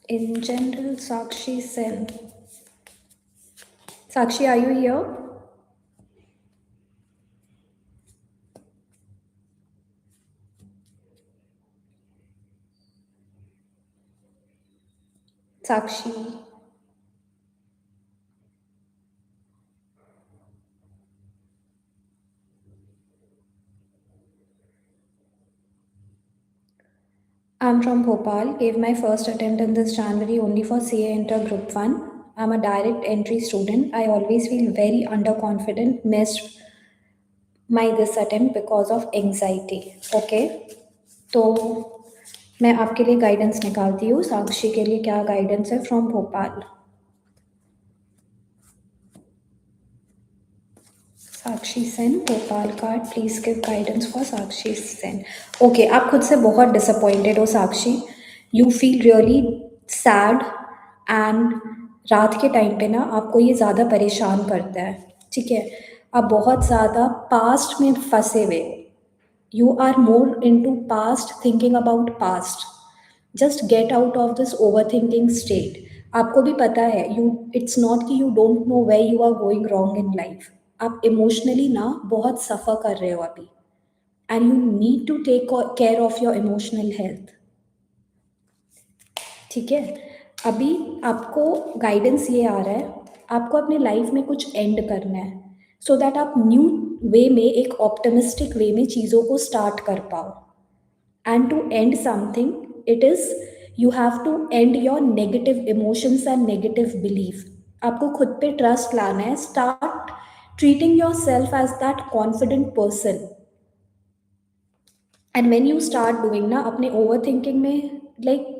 In general, Sakshi Sen. Sakshi, are you here? Sakshi. I'm from Bhopal. Gave my first attempt in this January only for CA Inter Group 1. I'm a direct entry student. I always feel very underconfident. Missed my this attempt because of anxiety. Okay. तो मैं आपके लिए guidance निकालती हूँ साक्षी के लिए क्या guidance है from Bhopal Sakshi Sen Bhopal card please give guidance for Sakshi Sen okay आप खुद से बहुत डिसअपॉइंटेड हो Sakshi you feel really sad and रात के टाइम पे ना आपको ये ज़्यादा परेशान करता है ठीक है आप बहुत ज़्यादा पास्ट में फंसे हुए हो you are more into past thinking about past just get out of this overthinking state आपको भी पता है you it's not कि you don't know where you are going wrong in life आप emotionally ना बहुत suffer कर रहे हो अभी and you need to take care of your emotional health ठीक है अभी आपको गाइडेंस ये आ रहा है आपको अपने लाइफ में कुछ एंड करना है सो दैट आप न्यू वे में एक ऑप्टिमिस्टिक वे में चीज़ों को स्टार्ट कर पाओ and to end something it is you have to end your negative emotions and negative belief आपको खुद पे ट्रस्ट लाना है start treating yourself as that confident person and when you start doing ना अपने overthinking में like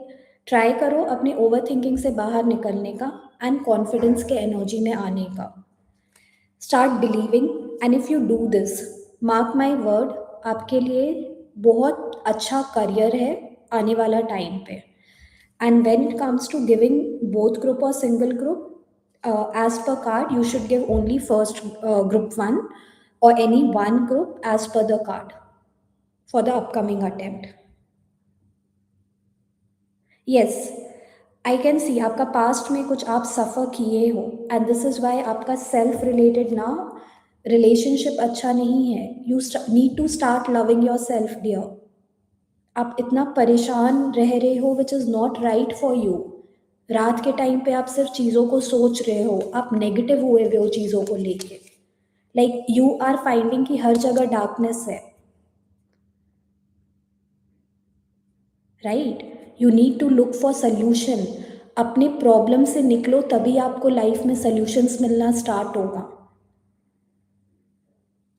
try करो अपने overthinking से बाहर निकलने का and confidence के energy में आने का start believing and if you do this mark my word आपके लिए बहुत अच्छा करियर है आने वाला टाइम पे and when it comes to giving both group or single group as per card you should give only first group one or any one group as per the card for the upcoming attempt yes I can see आपका past में कुछ आप suffer किए हो and this is why आपका self related ना relationship अच्छा नहीं है you need to start loving yourself dear आप इतना परेशान रह रहे हो which is not right for you रात के टाइम पे आप सिर्फ चीज़ों को सोच रहे हो आप नेगेटिव हुए हुए हो चीज़ों को लेके लाइक यू आर फाइंडिंग कि हर जगह डार्कनेस है right you need to look for solution अपने प्रॉब्लम से निकलो तभी आपको लाइफ में सल्यूशंस मिलना स्टार्ट होगा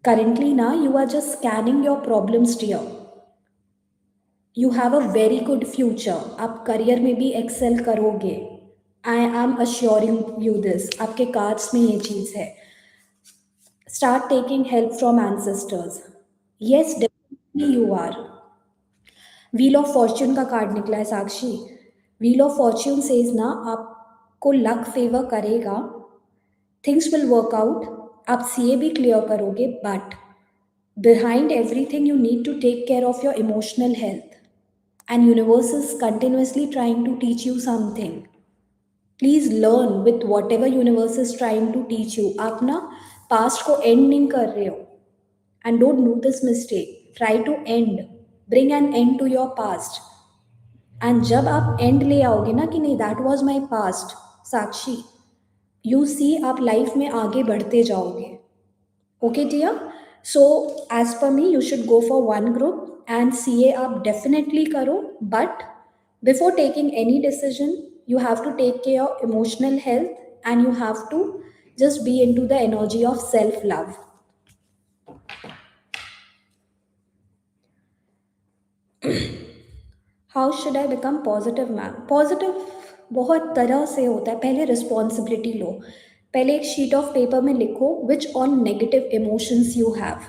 करेंटली ना you are just scanning your problems dear you have a very good future आप करियर में भी एक्सेल करोगे I am assuring you this आपके कार्ड्स में ये चीज़ है start taking help from ancestors yes definitely you are wheel of fortune का कार्ड निकला है Sakshi wheel of fortune says ना आपको लक फेवर करेगा थिंग्स विल वर्क आउट आप सीए भी क्लियर करोगे but behind everything you need to take care of your emotional health and universe is continuously trying to teach you something please learn with whatever universe is trying to teach you आप ना past को and नहीं कर रहे हो and don't do this mistake try to end bring an end to your past and जब आप end ले आओगे ना कि नहीं that was my past Sakshi you see आप life में आगे बढ़ते जाओगे okay dear so as per me you should go for one group and CA आप definitely करो but before taking any decision you have to take care of emotional health and you have to just be into the energy of self love how should I become positive ma'am positive बहुत तरह से होता है पहले responsibility लो पहले एक sheet of paper में लिखो which on negative emotions you have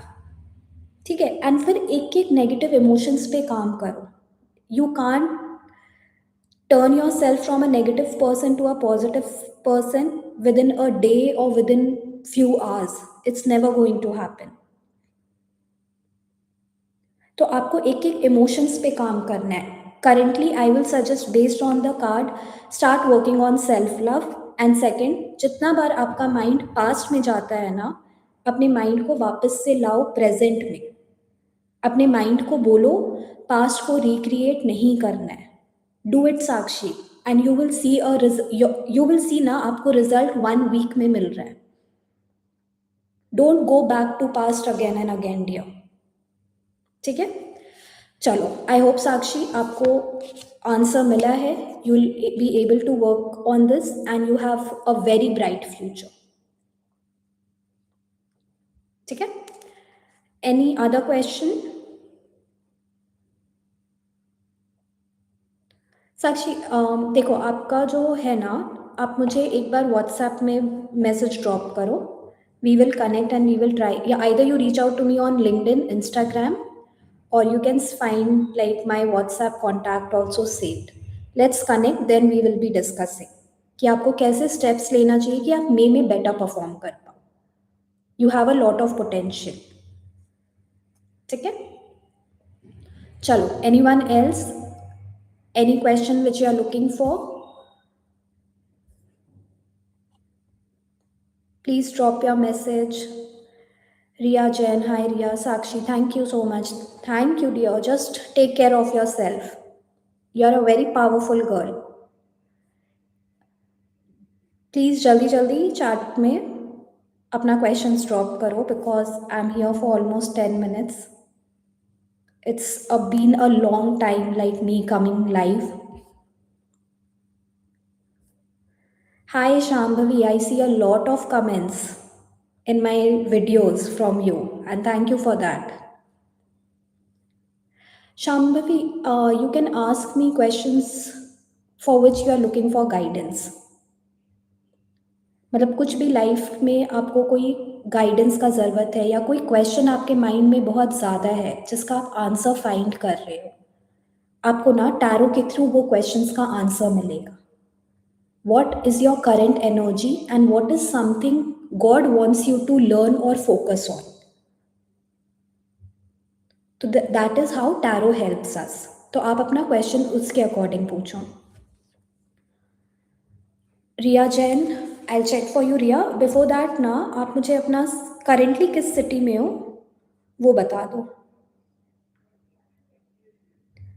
ठीक है एंड फिर एक एक नेगेटिव इमोशंस पे काम करो you can turn yourself from a negative person to a positive person within a day or within few hours it's never going to happen तो आपको एक एक इमोशंस पे काम करना है currently I will suggest based on the card, start working on self love. And second, जितना बार आपका माइंड पास्ट में जाता है ना, अपने माइंड को वापस से लाओ प्रेजेंट में। अपने माइंड को बोलो पास्ट को रिक्रिएट नहीं करना है। Do it Sakshi, and you will see you will see ना आपको रिजल्ट 1 वीक में मिल रहा है। Don't go back to past again and again dear. ठीक है, चलो, आई होप साक्षी आपको आंसर मिला है। You will be able to work on this and you have a very bright future. ठीक है, एनी अदर क्वेश्चन? साक्षी देखो, आपका जो है ना, आप मुझे एक बार व्हाट्सएप में मैसेज ड्रॉप करो। We will connect and we will try, या either you reach out to me on LinkedIn, Instagram, or you can find like my WhatsApp contact also saved. Let's connect, then we will be discussing कि आपको कैसे steps लेना चाहिए कि आप मे में better perform कर पाओ। You have a lot of potential। ठीक है, चलो, anyone else, any question which you are looking for, please drop your message। Riya Jain, hi Riya. Sakshi, thank you so much, thank you dear, just take care of yourself, you are a very powerful girl। Please जल्दी जल्दी chat में अपना questions drop करो, because I am here for almost 10 minutes। It's been a long time like me coming live. Hi Shambhavi, I see a lot of comments in my videos from you, and thank you for that। Shambhavi, you can ask me questions for which you are looking for guidance। मतलब कुछ भी life में आपको कोई guidance का ज़रूरत है, या कोई क्वेश्चन आपके माइंड में बहुत ज़्यादा है जिसका आप आंसर फाइंड कर रहे हो, आपको ना टैरो के थ्रू वो क्वेश्चंस का आंसर मिलेगा। What is your current energy and what is something God wants you to learn और फोकस ऑन। तो that is how tarot helps us. तो आप अपना क्वेश्चन उसके अकॉर्डिंग पूछो। Riya Jain, I check for you Riya. Before that ना, आप मुझे अपना करेंटली किस सिटी में हो वो बता दो।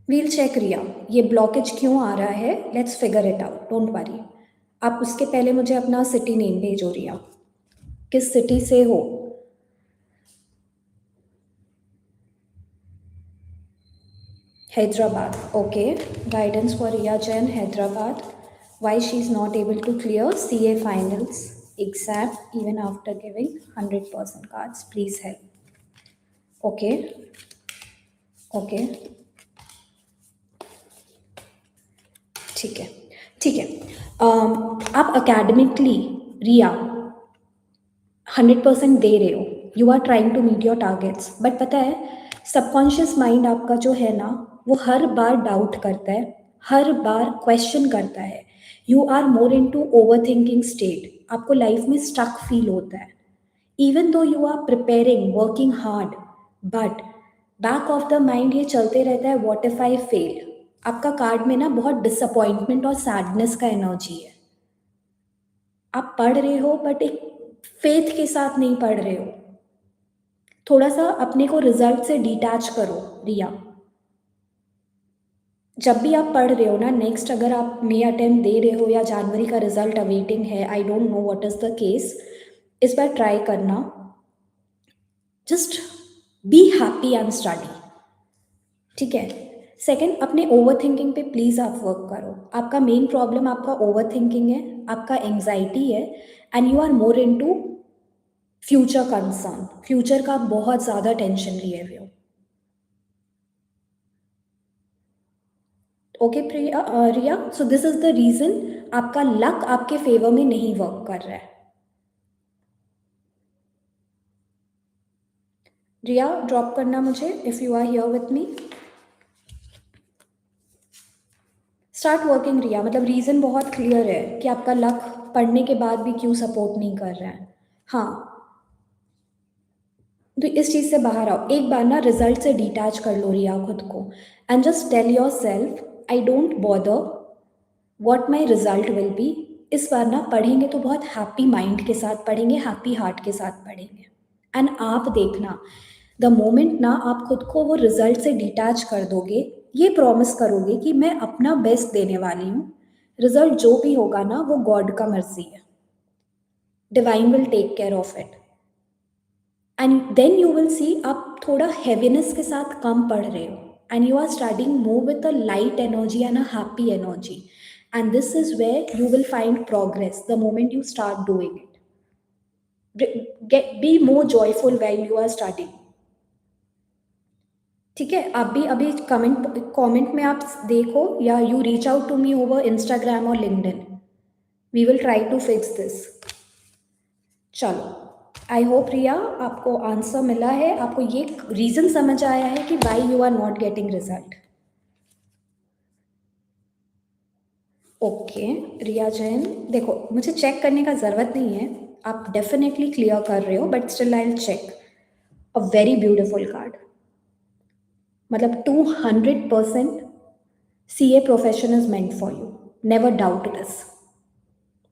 वील चेक रिया, ये ब्लॉकेज क्यों आ रहा है, let's figure it out, don't worry. आप उसके पहले मुझे अपना सिटी नेम भेजो रिया, किस सिटी से हो। Hyderabad, okay. Guidance for Riya Jain, Hyderabad. Why she is not able to clear CA finals exam even after giving 100% cards, please help. Okay, okay, ठीक है, ठीक है। आप अकेडमिकली रिया 100% दे रहे हो, you are trying to meet your targets, but पता है सबकॉन्शियस माइंड आपका जो है ना, वो हर बार डाउट करता है, हर बार क्वेश्चन करता है। You are more into overthinking state, आपको लाइफ में स्टक फील होता है। Even though you are preparing, working hard, but back of the mind ये चलते रहता है, व्हाट इफ आई फेल। आपका कार्ड में ना बहुत डिसअपॉइंटमेंट और सैडनेस का एनर्जी है। आप पढ़ रहे हो बट एक फेथ के साथ नहीं पढ़ रहे हो। थोड़ा सा अपने को रिजल्ट से डिटैच करो रिया। जब भी आप पढ़ रहे हो ना, नेक्स्ट अगर आप मे अटेम्प्ट दे रहे हो या जनवरी का रिजल्ट अवेटिंग है, I don't know what is the case, इस बार ट्राई करना, just be happy and study. ठीक है। सेकंड, अपने ओवर थिंकिंग पे प्लीज़ आप वर्क करो। आपका मेन प्रॉब्लम आपका ओवर थिंकिंग है, आपका एंग्जाइटी है, and you are more into future concern. Future का आप बहुत ज़्यादा टेंशन लिए हुए हो। Okay Priya, Riya, so this is the reason आपका लक आपके फेवर में नहीं वर्क कर रहा है। रिया ड्रॉप करना मुझे if you are here with me. Start working Riya, मतलब रीज़न बहुत क्लियर है कि आपका लक पढ़ने के बाद भी क्यों सपोर्ट नहीं कर रहा है। हाँ, तो इस चीज़ से बाहर आओ, एक बार ना रिजल्ट से डिटैच कर लो रिया खुद को, and just tell yourself I don't bother what my result will be. इस बार ना पढ़ेंगे तो बहुत हैप्पी माइंड के साथ पढ़ेंगे, हैप्पी हार्ट के साथ पढ़ेंगे। एंड आप देखना, द मोमेंट ना आप खुद को वो रिजल्ट से डिटैच कर दोगे, ये प्रॉमिस करोगे कि मैं अपना बेस्ट देने वाली हूँ, रिजल्ट जो भी होगा ना वो गॉड का मर्जी है, divine will take care of it. And then you will see आप थोड़ा हैवीनेस के साथ कम पढ़ रहे हो, and you are starting more with a light energy and a happy energy, and this is where you will find progress the moment you start doing it. Be more joyful while you are studying. ठीक है, आप भी अभी comment में आप देखो, या you reach out to me over Instagram और LinkedIn, we will try to fix this. चलो, आई होप रिया आपको आंसर मिला है, आपको ये रीज़न समझ आया है कि why you are not getting result. Okay Riya Jain, देखो मुझे चेक करने का ज़रूरत नहीं है, आप डेफिनेटली क्लियर कर रहे हो, but still I will check. A very beautiful card, मतलब 200% CA profession is meant for you, never doubt this,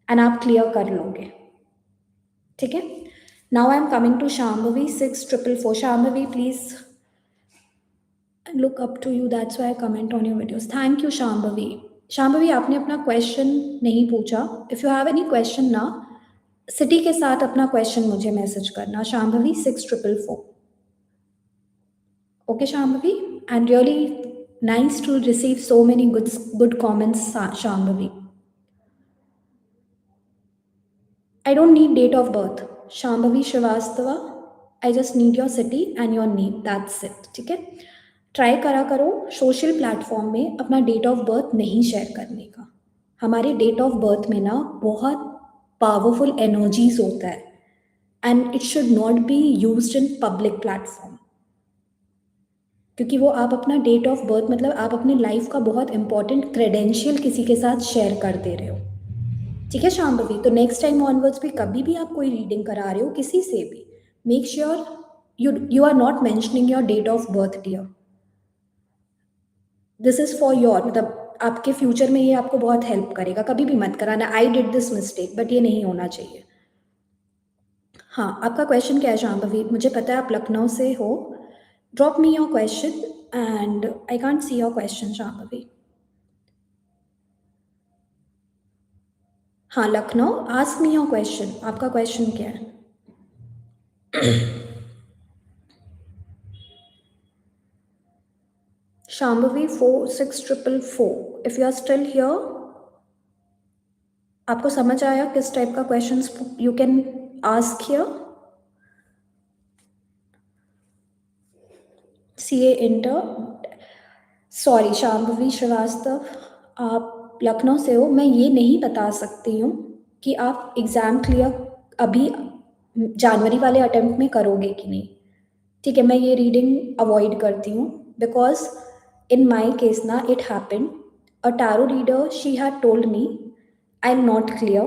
and आप क्लियर कर लोगे। ठीक है, now I am coming to Shambhavi 6444। Shambhavi please look up to you, that's why I comment on your videos. Thank you Shambhavi. Shambhavi आपने अपना question नहीं पूछा, if you have any question ना सिटी के साथ अपना क्वेश्चन मुझे मैसेज करना, Shambhavi 6444। Okay Shambhavi, and really nice to receive so many good comments Shambhavi. I don't need date of birth, Shambhavi Srivastava, I just need your city and your name, that's it. ठीक है, try करा करो सोशल प्लेटफॉर्म में अपना date of birth नहीं share करने का। हमारे डेट ऑफ बर्थ में ना बहुत पावरफुल एनर्जीज होता है, and it should not be used in public platform, क्योंकि वो आप अपना डेट ऑफ बर्थ मतलब आप अपनी लाइफ का बहुत इंपॉर्टेंट क्रेडेंशियल किसी के साथ शेयर कर दे रहे हो। ठीक है शाम्भवी, तो नेक्स्ट टाइम ऑनवर्ड्स भी कभी भी आप कोई रीडिंग करा रहे हो किसी से भी, make sure you are not mentioning your date of birth dear. This is for your, मतलब आपके फ्यूचर में ये आपको बहुत हेल्प करेगा, कभी भी मत कराना I did this mistake, but ये नहीं होना चाहिए। हाँ, आपका क्वेश्चन क्या है शाम्भवी, मुझे पता है आप लखनऊ से हो, drop me your question, and I can't see your question Shambhavi. हाँ Lucknow, ask me your question, आपका क्वेश्चन क्या है। Shambhavi 46444, if you are still here, आपको समझ आया किस टाइप का questions you can ask here. CA inter, sorry Shambhavi Shrivastava, आप लखनऊ से हो, मैं ये नहीं बता सकती हूँ कि आप एग्ज़ाम क्लियर अभी जनवरी वाले अटेम्प्ट में करोगे कि नहीं। ठीक है, मैं ये रीडिंग अवॉइड करती हूँ, बिकॉज इन माई केस ना it happened, a tarot reader she had told me I am not clear,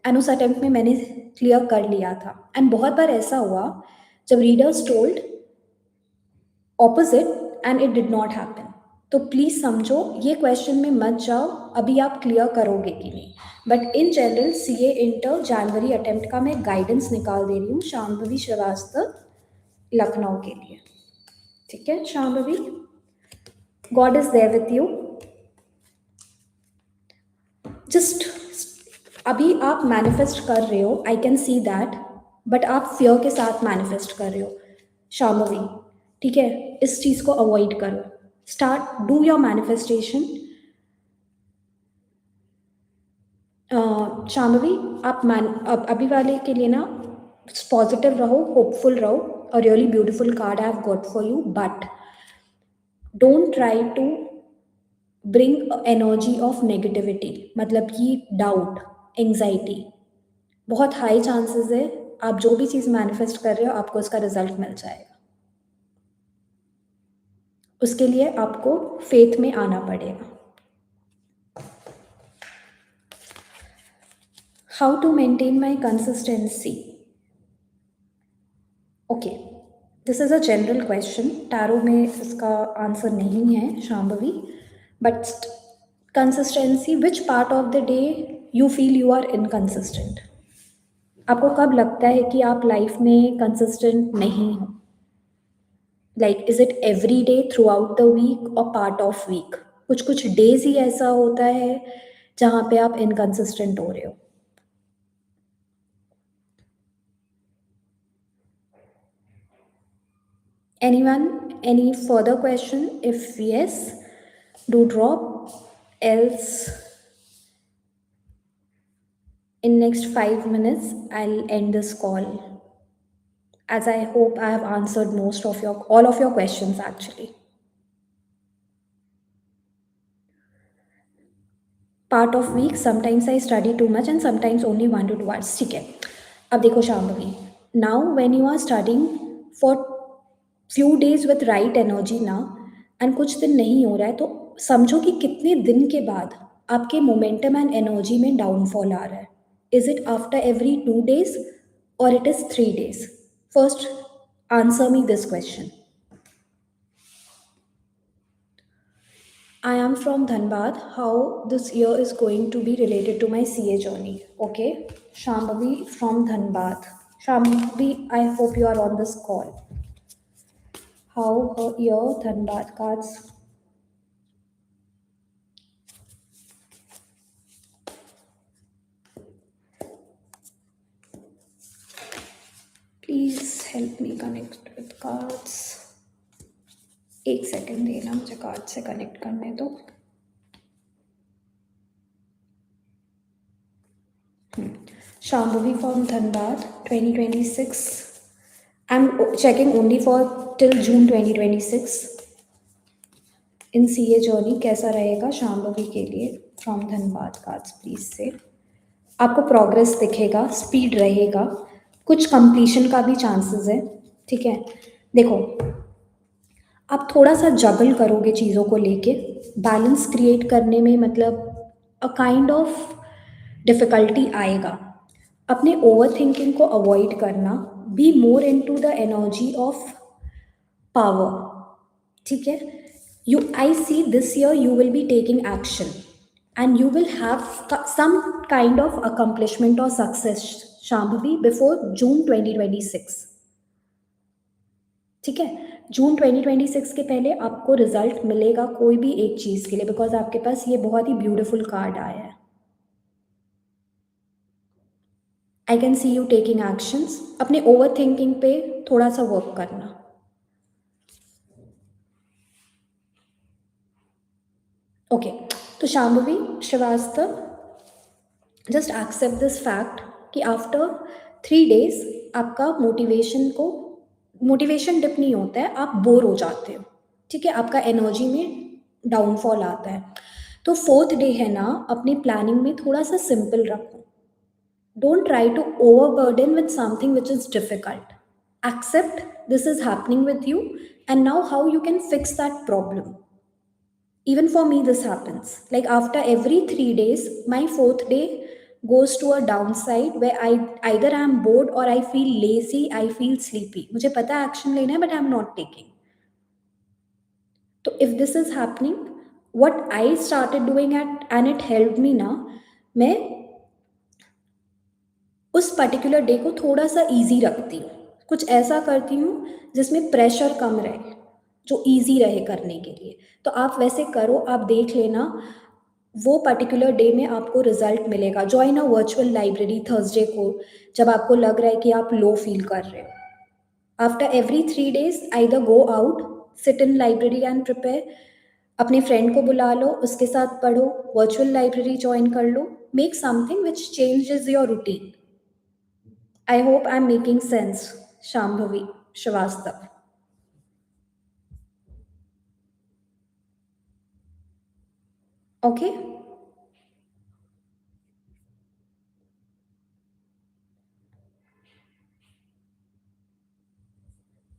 and उस अटेम्प्ट में मैंने क्लियर कर लिया था, एंड बहुत बार ऐसा हुआ जब readers told opposite and it did not happen. तो प्लीज़ समझो, ये क्वेश्चन में मत जाओ अभी आप क्लियर करोगे कि नहीं, but in general CA inter January attempt का मैं गाइडेंस निकाल दे रही हूँ शाम्भवी श्रीवास्तव लखनऊ के लिए। ठीक है Shambhavi, God is there with you. Just अभी आप मैनिफेस्ट कर रहे हो, I can see that, but आप फियर के साथ मैनिफेस्ट कर रहे हो शाम्भवी। ठीक है, इस चीज़ को अवॉइड करो, start do your manifestation. Shambhavi आप अभी वाले के लिए ना पॉजिटिव रहो, होपफुल रहो, a really beautiful card I have got for you, but don't try to bring energy of negativity, मतलब कि डाउट, एंजाइटी, बहुत हाई चांसेस है आप जो भी चीज़ मैनिफेस्ट कर रहे हो आपको उसका रिजल्ट मिल जाएगा। उसके लिए आपको फेथ में आना पड़ेगा। How to maintain my consistency, okay, this is a general question, tarot में इसका आंसर नहीं है Shambhavi, but consistency, which part of the day you feel you are inconsistent? आपको कब लगता है कि आप लाइफ में कंसिस्टेंट नहीं हो? Like is it every day throughout the week और पार्ट ऑफ वीक? कुछ कुछ डेज ही ऐसा होता है जहाँ पे आप इनकंसिस्टेंट हो रहे हो? Anyone, any further question? If yes, do drop. Else, in next 5 minutes, I'll end this call. As I hope I have answered most of your all of your questions actually. Part of week, sometimes I study too much and sometimes only 1 to 2 hours. ठीक है. अब देखो Shambhavi. Now when you are studying for few days with right energy ना and कुछ दिन नहीं हो रहा है तो समझो कि कितने दिन के बाद आपके मोमेंटम एंड एनर्जी में डाउनफॉल आ रहा है. Is it after every 2 days or it is 3 days? First, answer me this question. I am from Dhanbad. How this year is going to be related to my CA journey? Okay, Shambhavi from Dhanbad. Shambhavi, I hope you are on this call. How her year Dhanbad cards? Please help me connect with cards. एक second देना मुझे card से connect करने दो. Shambhavi from Dhanbad, 2026. I'm checking only for till June 2026. In CA journey कैसा रहेगा शाम्भवी के लिए? फ्रॉम धनबाद कार्ड्स प्लीज से. आपको प्रोग्रेस दिखेगा, स्पीड रहेगा, कुछ कंप्लीशन का भी चांसेस है. ठीक है, देखो आप थोड़ा सा जगल करोगे चीज़ों को लेके, बैलेंस क्रिएट करने में मतलब अ काइंड ऑफ डिफ़िकल्टी आएगा. अपने ओवर थिंकिंग को अवॉइड करना, be more into the energy of power. ठीक है, you I see this year you will be taking action and you will have some kind of accomplishment or success, Shambhavi, before June 2026. ठीक है, जून 2026 के पहले आपको result मिलेगा कोई भी एक चीज़ के लिए, बिकॉज आपके पास ये बहुत ही ब्यूटीफुल कार्ड आया है. I can see you taking actions. अपने ओवर थिंकिंग पे थोड़ा सा वर्क करना. ओके, तो Shambhavi Srivastava, just accept this fact कि आफ्टर 3 डेज आपका मोटिवेशन डिप नहीं होता है, आप बोर हो जाते हो. ठीक है, आपका एनर्जी में डाउनफॉल आता है. तो फोर्थ डे है ना, अपनी प्लानिंग में थोड़ा सा सिंपल रखो. Don't try to overburden with something which is difficult. Accept this is happening with you and now how you can fix that problem. Even for me this happens, like after every 3 days my fourth day goes to a downside where I either am bored or I feel lazy, I feel sleepy. मुझे पता है action लेना है but I'm not taking. तो if this is happening, what I started doing at and it helped me ना, मैं उस particular day को थोड़ा सा इजी रखती हूँ. कुछ ऐसा करती हूँ जिसमें प्रेशर कम रहे, जो इजी रहे करने के लिए. तो आप वैसे करो, आप देख लेना वो पर्टिकुलर डे में आपको रिजल्ट मिलेगा. Join a virtual library Thursday को, जब आपको लग रहा है कि आप लो फील कर रहे हो. After every 3 days either go out, sit in library and prepare. अपने फ्रेंड को बुला लो, उसके साथ पढ़ो, वर्चुअल लाइब्रेरी ज्वाइन कर लो. Make something which changes your routine. I hope I'm making sense, Shambhavi Srivastav. Okay?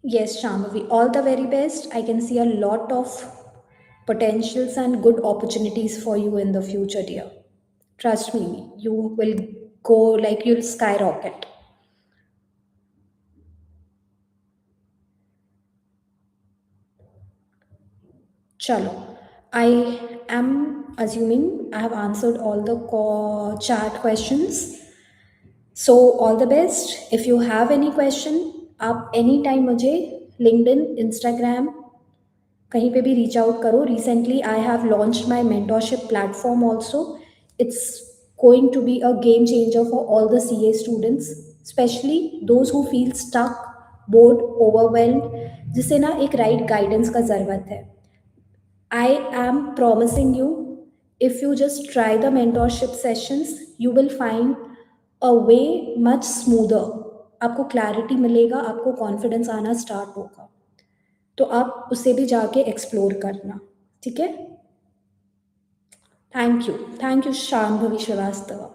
Yes, Shambhavi. All the very best. I can see a lot of potentials and good opportunities for you in the future, dear. Trust me, you will go like you'll skyrocket. Chalo. I am assuming I have answered all the chat questions. So all the best. If you have any question, आप any time मुझे LinkedIn Instagram कहीं पे भी reach out करो. Recently I have launched my mentorship platform also. It's going to be a game changer for all the CA students, especially those who feel stuck, bored, overwhelmed, जिसे ना एक right guidance का ज़रूरत है. I am promising you, if you just try the mentorship sessions, you will find a way much smoother. आपको clarity मिलेगा, आपको confidence आना स्टार्ट होगा. तो आप उसे भी जाके एक्सप्लोर करना. ठीक है. Thank you Shambhavi Shrivastava.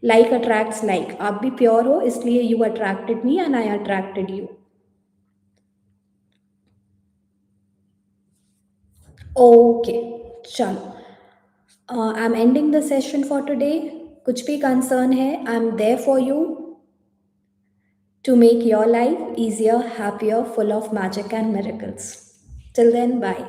Like attracts like. आप भी प्योर हो, इसलिए you attracted me and I attracted you. Okay, चलो. I am ending the session for today. कुछ भी कंसर्न है, I am there for you to make your life easier, happier, full of magic and miracles. Till then, bye.